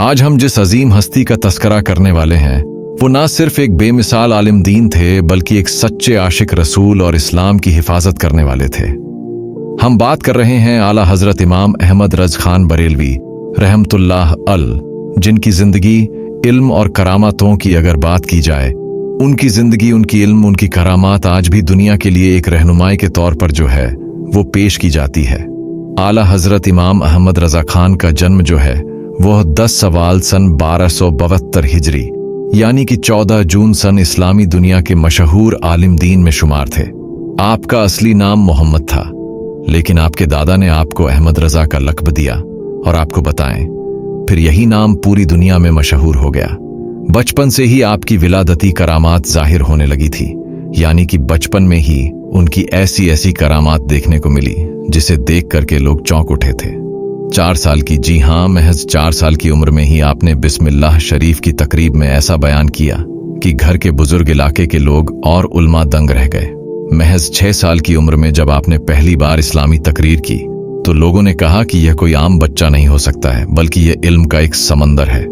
आज हम जिस अजीम हस्ती का तस्करा करने वाले हैं वो ना सिर्फ एक बेमिसाल आलिम दीन थे, बल्कि एक सच्चे आशिक रसूल और इस्लाम की हिफाजत करने वाले थे। हम बात कर रहे हैं आला हजरत इमाम अहमद रज़ा खान बरेलवी रहमतुल्लाह अल, जिनकी जिंदगी, इल्म और करामातों की अगर बात की जाए, उनकी जिंदगी, उनकी इल्म, उनकी करामात आज भी दुनिया के लिए एक रहनुमाई के तौर पर जो है वो पेश की जाती है। आला हजरत इमाम अहमद रज़ा खान का जन्म जो है वह 10 सवाल सन 1272 हिजरी यानी कि 14 जून सन इस्लामी दुनिया के मशहूर आलिम दीन में शुमार थे। आपका असली नाम मोहम्मद था, लेकिन आपके दादा ने आपको अहमद रज़ा का लक़ब दिया और आपको बताएं, फिर यही नाम पूरी दुनिया में मशहूर हो गया। बचपन से ही आपकी विलादती करामात जाहिर होने लगी थी, यानी कि बचपन में ही उनकी ऐसी ऐसी करामात देखने को मिली जिसे देख करके लोग चौंक उठे थे। 4 साल की, जी हाँ, महज 4 साल की उम्र में ही आपने बिस्मिल्लाह शरीफ की तकरीब में ऐसा बयान किया कि घर के बुजुर्ग, इलाके के लोग और उल्मा दंग रह गए। महज 6 साल की उम्र में जब आपने पहली बार इस्लामी तकरीर की तो लोगों ने कहा कि यह कोई आम बच्चा नहीं हो सकता है, बल्कि यह इल्म का एक समंदर है।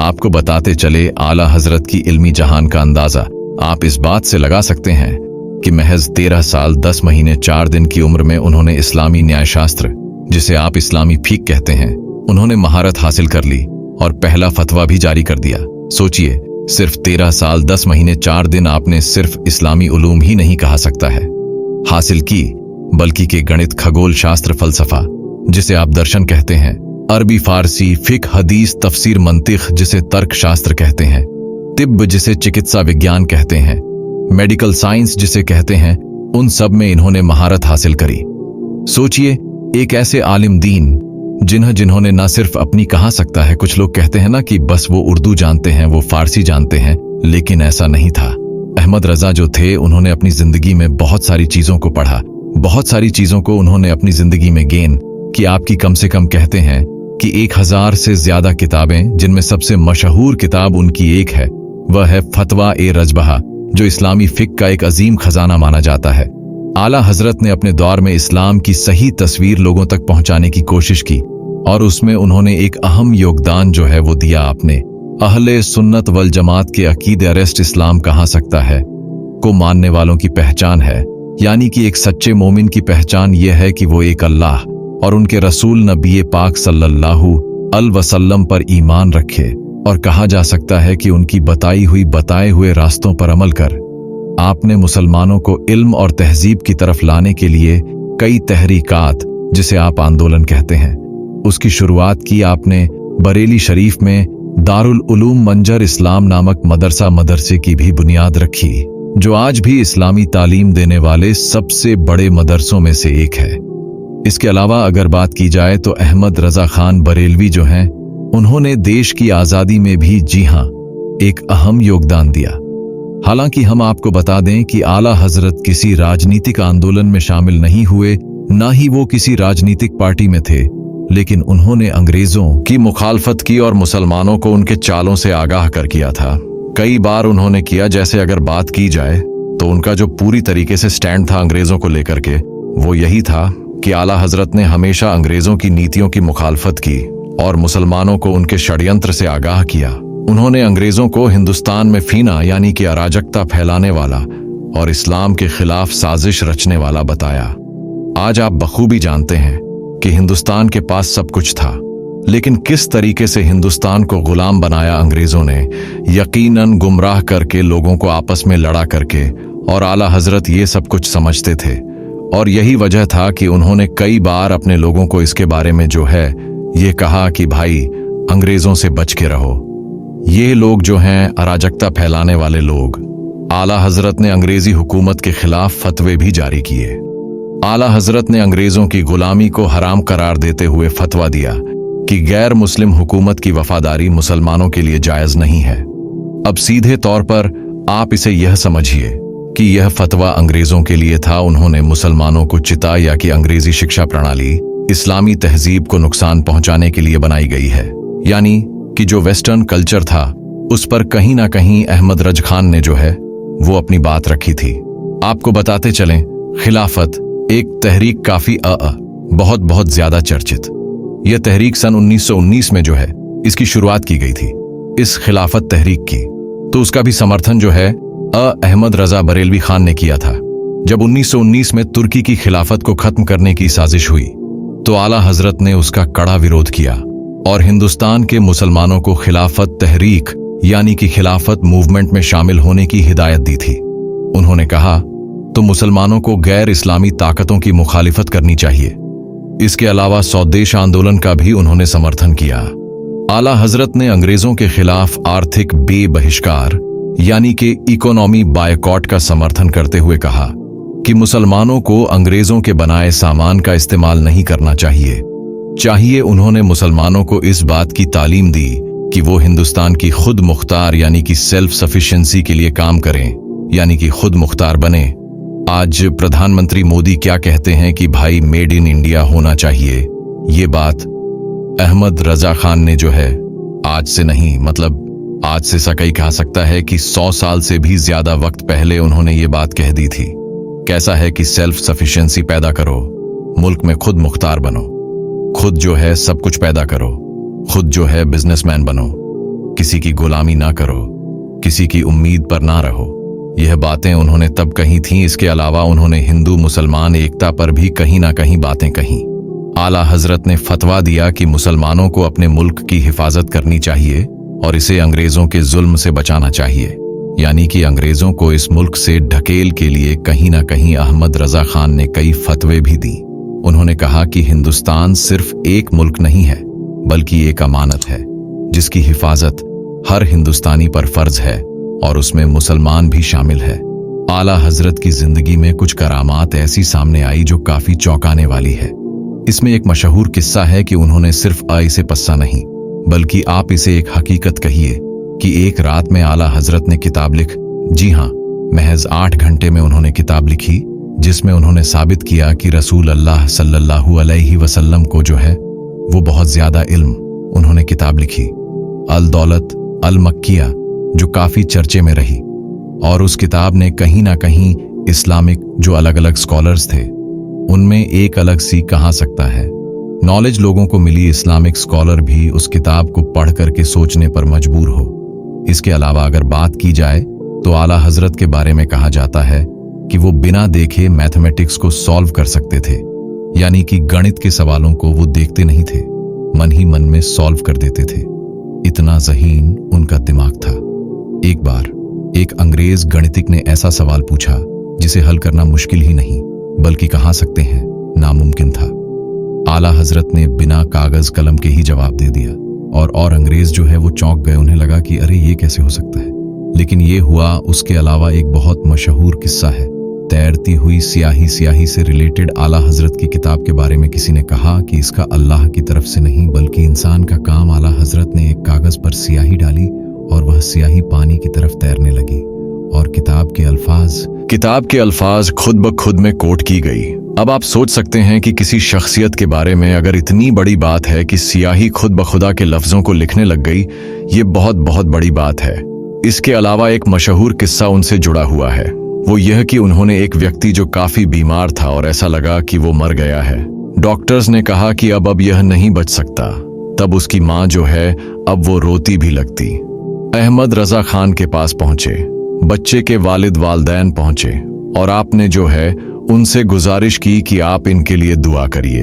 आपको बताते चले, आला हजरत की इल्मी जहान का अंदाजा आप इस बात से लगा सकते हैं कि महज 13 साल 10 महीने 4 दिन की उम्र में उन्होंने इस्लामी न्यायशास्त्र, जिसे आप इस्लामी फीक कहते हैं, उन्होंने महारत हासिल कर ली और पहला फतवा भी जारी कर दिया। सोचिए, सिर्फ 13 साल 10 महीने 4 दिन आपने सिर्फ इस्लामी उलूम ही नहीं कहा सकता है हासिल की, बल्कि के गणित, खगोल शास्त्र, फलसफा जिसे आप दर्शन कहते हैं, अरबी, फारसी, फिक, हदीस, तफसीर, मंतिक जिसे तर्क शास्त्र कहते हैं, तिब्ब जिसे चिकित्सा विज्ञान कहते हैं, मेडिकल साइंस जिसे कहते हैं, उन सब में इन्होंने महारत हासिल करी। सोचिए, एक ऐसे आलिम दीन जिन्होंने ना सिर्फ अपनी, कहा सकता है, कुछ लोग कहते हैं ना कि बस वो उर्दू जानते हैं, वो फारसी जानते हैं, लेकिन ऐसा नहीं था। अहमद रज़ा जो थे, उन्होंने अपनी जिंदगी में बहुत सारी चीजों को पढ़ा, बहुत सारी चीजों को उन्होंने अपनी जिंदगी में गेन कि आपकी कम से कम कहते हैं कि 1000 से ज्यादा किताबें, जिनमें सबसे मशहूर किताब उनकी एक है, वह है फतवा ए रजबहा, जो इस्लामी फिक का एक अजीम खजाना माना जाता है। आला हजरत ने अपने दौर में इस्लाम की सही तस्वीर लोगों तक पहुंचाने की कोशिश की और उसमें उन्होंने एक अहम योगदान जो है वो दिया। आपने अहले सुन्नत वल जमात के अकीदे अरेस्ट इस्लाम कहा सकता है को मानने वालों की पहचान है, यानी कि एक सच्चे मोमिन की पहचान यह है कि वो एक अल्लाह और उनके रसूल नबी पाक सल्लल्लाहु अलैहि वसल्लम पर ईमान रखे, और कहा जा सकता है कि उनकी बताए हुए रास्तों पर अमल कर आपने मुसलमानों को इल्म और तहजीब की तरफ लाने के लिए कई तहरीकात, जिसे आप आंदोलन कहते हैं, उसकी शुरुआत की। आपने बरेली शरीफ में दारुल उलूम मंजर इस्लाम नामक मदरसे की भी बुनियाद रखी, जो आज भी इस्लामी तालीम देने वाले सबसे बड़े मदरसों में से एक है। इसके अलावा अगर बात की जाए तो अहमद रज़ा खान बरेलवी जो हैं, उन्होंने देश की आज़ादी में भी, जी हाँ, एक अहम योगदान दिया। हालांकि हम आपको बता दें कि आला हजरत किसी राजनीतिक आंदोलन में शामिल नहीं हुए, ना ही वो किसी राजनीतिक पार्टी में थे, लेकिन उन्होंने अंग्रेजों की मुखालफत की और मुसलमानों को उनके चालों से आगाह कर किया था। कई बार उन्होंने किया, जैसे अगर बात की जाए तो उनका जो पूरी तरीके से स्टैंड था अंग्रेजों को लेकर के, वो यही था कि आला हजरत ने हमेशा अंग्रेजों की नीतियों की मुखालफत की और मुसलमानों को उनके षड्यंत्र से आगाह किया। उन्होंने अंग्रेजों को हिंदुस्तान में फीना यानी कि अराजकता फैलाने वाला और इस्लाम के खिलाफ साजिश रचने वाला बताया। आज आप बखूबी जानते हैं कि हिंदुस्तान के पास सब कुछ था, लेकिन किस तरीके से हिंदुस्तान को गुलाम बनाया अंग्रेजों ने, यकीनन गुमराह करके, लोगों को आपस में लड़ा करके, और आला हजरत ये सब कुछ समझते थे। और यही वजह था कि उन्होंने कई बार अपने लोगों को इसके बारे में जो है ये कहा कि भाई, अंग्रेजों से बच के रहो, ये लोग जो हैं अराजकता फैलाने वाले लोग। आला हजरत ने अंग्रेजी हुकूमत के खिलाफ फतवे भी जारी किए। आला हजरत ने अंग्रेजों की गुलामी को हराम करार देते हुए फतवा दिया कि गैर मुस्लिम हुकूमत की वफादारी मुसलमानों के लिए जायज नहीं है। अब सीधे तौर पर आप इसे यह समझिए कि यह फतवा अंग्रेजों के लिए था। उन्होंने मुसलमानों को चिताया कि अंग्रेजी शिक्षा प्रणाली इस्लामी तहजीब को नुकसान पहुंचाने के लिए बनाई गई है, यानी कि जो वेस्टर्न कल्चर था उस पर कहीं ना कहीं अहमद रज़ा खान ने जो है वो अपनी बात रखी थी। आपको बताते चलें, खिलाफत एक तहरीक काफी बहुत ज्यादा चर्चित। यह तहरीक सन 1919 में जो है इसकी शुरुआत की गई थी, इस खिलाफत तहरीक की। तो उसका भी समर्थन जो है अहमद रजा बरेलवी खान ने किया था। जब 1919 में तुर्की की खिलाफत को खत्म करने की साजिश हुई तो आला हजरत ने उसका कड़ा विरोध किया और हिंदुस्तान के मुसलमानों को खिलाफत तहरीक यानी कि खिलाफत मूवमेंट में शामिल होने की हिदायत दी थी। उन्होंने कहा तो मुसलमानों को गैर इस्लामी ताकतों की मुखालिफत करनी चाहिए। इसके अलावा स्वदेश आंदोलन का भी उन्होंने समर्थन किया। आला हजरत ने अंग्रेजों के खिलाफ आर्थिक बहिष्कार यानी कि इकोनॉमी बायकॉट का समर्थन करते हुए कहा कि मुसलमानों को अंग्रेजों के बनाए सामान का इस्तेमाल नहीं करना चाहिए। उन्होंने मुसलमानों को इस बात की तालीम दी कि वो हिंदुस्तान की खुद मुख्तार यानी कि सेल्फ सफिशिएंसी के लिए काम करें, यानी कि खुद मुख्तार बने। आज प्रधानमंत्री मोदी क्या कहते हैं कि भाई मेड इन इंडिया होना चाहिए, ये बात अहमद रजा खान ने जो है आज से नहीं, मतलब आज से सकई कहा सकता है कि 100 साल से भी ज्यादा वक्त पहले उन्होंने ये बात कह दी थी। कैसा है कि सेल्फ सफिशिएंसी पैदा करो, मुल्क में खुद मुख्तार बनो, खुद जो है सब कुछ पैदा करो, खुद जो है बिजनेसमैन बनो, किसी की गुलामी ना करो, किसी की उम्मीद पर ना रहो। यह बातें उन्होंने तब कही थीं। इसके अलावा उन्होंने हिंदू मुसलमान एकता पर भी कहीं ना कहीं बातें कहीं। आला हजरत ने फतवा दिया कि मुसलमानों को अपने मुल्क की हिफाजत करनी चाहिए और इसे अंग्रेजों के जुल्म से बचाना चाहिए, यानी कि अंग्रेजों को इस मुल्क से ढकेल के लिए कहीं ना कहीं अहमद रजा खान ने कई फतवे भी दी। उन्होंने कहा कि हिंदुस्तान सिर्फ एक मुल्क नहीं है बल्कि एक अमानत है जिसकी हिफाजत हर हिंदुस्तानी पर फर्ज है और उसमें मुसलमान भी शामिल है। आला हजरत की जिंदगी में कुछ करामात ऐसी सामने आई जो काफी चौंकाने वाली है। इसमें एक मशहूर किस्सा है कि उन्होंने सिर्फ इसे पस्सा नहीं बल्कि आप इसे एक हकीकत कहिए कि एक रात में आला हजरत ने किताब जी हाँ, महज 8 घंटे में उन्होंने किताब लिखी जिसमें उन्होंने साबित किया कि रसूल अल्लाह सल्लल्लाहु अलैहि वसल्लम को जो है वो बहुत ज्यादा इल्म। उन्होंने किताब लिखी अल दौलत अल मक्किया जो काफी चर्चे में रही और उस किताब ने कहीं ना कहीं इस्लामिक जो अलग अलग स्कॉलर्स थे उनमें एक अलग सी कहा सकता है नॉलेज लोगों को मिली। इस्लामिक स्कॉलर भी उस किताब को पढ़ करके सोचने पर मजबूर हो। इसके अलावा अगर बात की जाए तो आला हजरत के बारे में कहा जाता है कि वो बिना देखे मैथमेटिक्स को सॉल्व कर सकते थे, यानी कि गणित के सवालों को वो देखते नहीं थे, मन ही मन में सॉल्व कर देते थे। इतना ज़हीन उनका दिमाग था। एक बार एक अंग्रेज गणितज्ञ ने ऐसा सवाल पूछा जिसे हल करना मुश्किल ही नहीं बल्कि कहा सकते हैं नामुमकिन था। आला हजरत ने बिना कागज कलम के ही जवाब दे दिया और अंग्रेज जो है वो चौंक गए। उन्हें लगा कि अरे ये कैसे हो सकता है, लेकिन ये हुआ। उसके अलावा एक बहुत मशहूर किस्सा है तैरती हुई स्याही से रिलेटेड। आला हजरत की किताब के बारे में किसी ने कहा कि इसका अल्लाह की तरफ से नहीं बल्कि इंसान का काम। आला हजरत ने एक कागज पर स्याही डाली और वह स्याही पानी की तरफ तैरने लगी और किताब के अल्फाज खुद ब खुद में कोट की गई। अब आप सोच सकते हैं कि किसी शख्सियत के बारे में अगर इतनी बड़ी बात है कि स्याही खुद ब खुदा के लफ्जों को लिखने लग गई, ये बहुत बहुत बड़ी बात है। इसके अलावा एक मशहूर किस्सा उनसे जुड़ा हुआ है, वो यह कि उन्होंने एक व्यक्ति जो काफी बीमार था और ऐसा लगा कि वो मर गया है, डॉक्टर्स ने कहा कि अब यह नहीं बच सकता। तब उसकी माँ जो है अब वो रोती भी लगती। अहमद रजा खान के पास पहुंचे, बच्चे के वालिदैन पहुंचे और आपने जो है उनसे गुजारिश की कि आप इनके लिए दुआ करिए।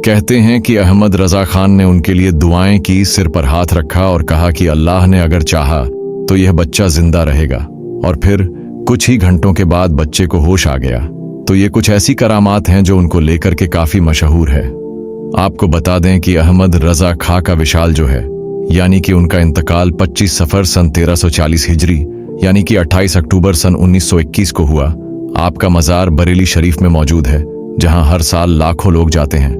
कहते हैं कि अहमद रजा खान ने उनके लिए दुआएं की, सिर पर हाथ रखा और कहा कि अल्लाह ने अगर चाहा तो यह बच्चा जिंदा रहेगा। और फिर कुछ ही घंटों के बाद बच्चे को होश आ गया। तो ये कुछ ऐसी करामात हैं जो उनको लेकर के काफी मशहूर है। आपको बता दें कि अहमद रजा खां का विशाल जो है यानी कि उनका इंतकाल 25 सफर सन 1340 हिजरी यानी कि 28 अक्टूबर सन 1921 को हुआ। आपका मज़ार बरेली शरीफ में मौजूद है जहां हर साल लाखों लोग जाते हैं।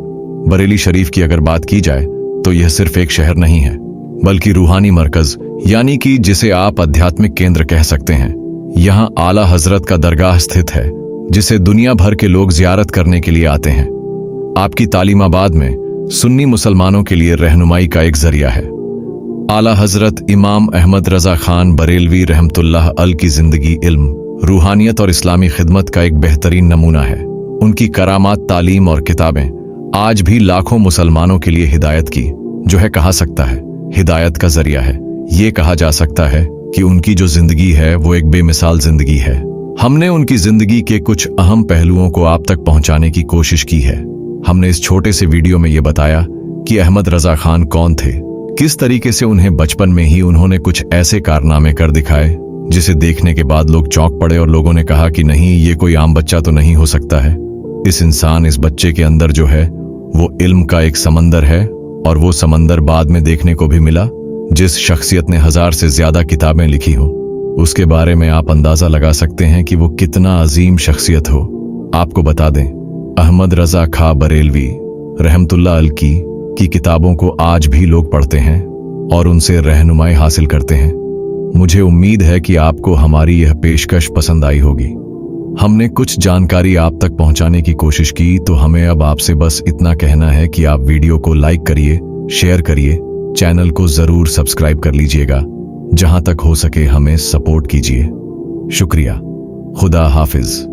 बरेली शरीफ की अगर बात की जाए तो यह सिर्फ एक शहर नहीं है बल्कि रूहानी मरकज यानी कि जिसे आप आध्यात्मिक केंद्र कह सकते हैं। यहाँ आला हजरत का दरगाह स्थित है जिसे दुनिया भर के लोग जियारत करने के लिए आते हैं। आपकी तालीमाबाद में सुन्नी मुसलमानों के लिए रहनुमाई का एक जरिया है। आला हजरत इमाम अहमद रजा खान बरेलवी रहमतुल्लाह अल की जिंदगी इल्म, रूहानियत और इस्लामी खिदमत का एक बेहतरीन नमूना है। उनकी करामात, तालीम और किताबें आज भी लाखों मुसलमानों के लिए हिदायत की जो है कहा सकता है हिदायत का जरिया है। ये कहा जा सकता है कि उनकी जो जिंदगी है वो एक बेमिसाल जिंदगी है। हमने उनकी जिंदगी के कुछ अहम पहलुओं को आप तक पहुंचाने की कोशिश की है। हमने इस छोटे से वीडियो में ये बताया कि अहमद रजा खान कौन थे, किस तरीके से उन्हें बचपन में ही उन्होंने कुछ ऐसे कारनामे कर दिखाए जिसे देखने के बाद लोग चौंक पड़े और लोगों ने कहा कि नहीं, ये कोई आम बच्चा तो नहीं हो सकता है। इस बच्चे के अंदर जो है वो इल्म का एक समंदर है, और वो समंदर बाद में देखने को भी मिला। जिस शख्सियत ने 1000 से ज्यादा किताबें लिखी हो, उसके बारे में आप अंदाजा लगा सकते हैं कि वो कितना अजीम शख्सियत हो। आपको बता दें, अहमद रजा खां बरेलवी रहमतुल्लाह अलैह की किताबों को आज भी लोग पढ़ते हैं और उनसे रहनुमाई हासिल करते हैं। मुझे उम्मीद है कि आपको हमारी यह पेशकश पसंद आई होगी। हमने कुछ जानकारी आप तक पहुंचाने की कोशिश की, तो हमें अब आपसे बस इतना कहना है कि आप वीडियो को लाइक करिए, शेयर करिए, चैनल को जरूर सब्सक्राइब कर लीजिएगा। जहां तक हो सके हमें सपोर्ट कीजिए। शुक्रिया। खुदा हाफिज।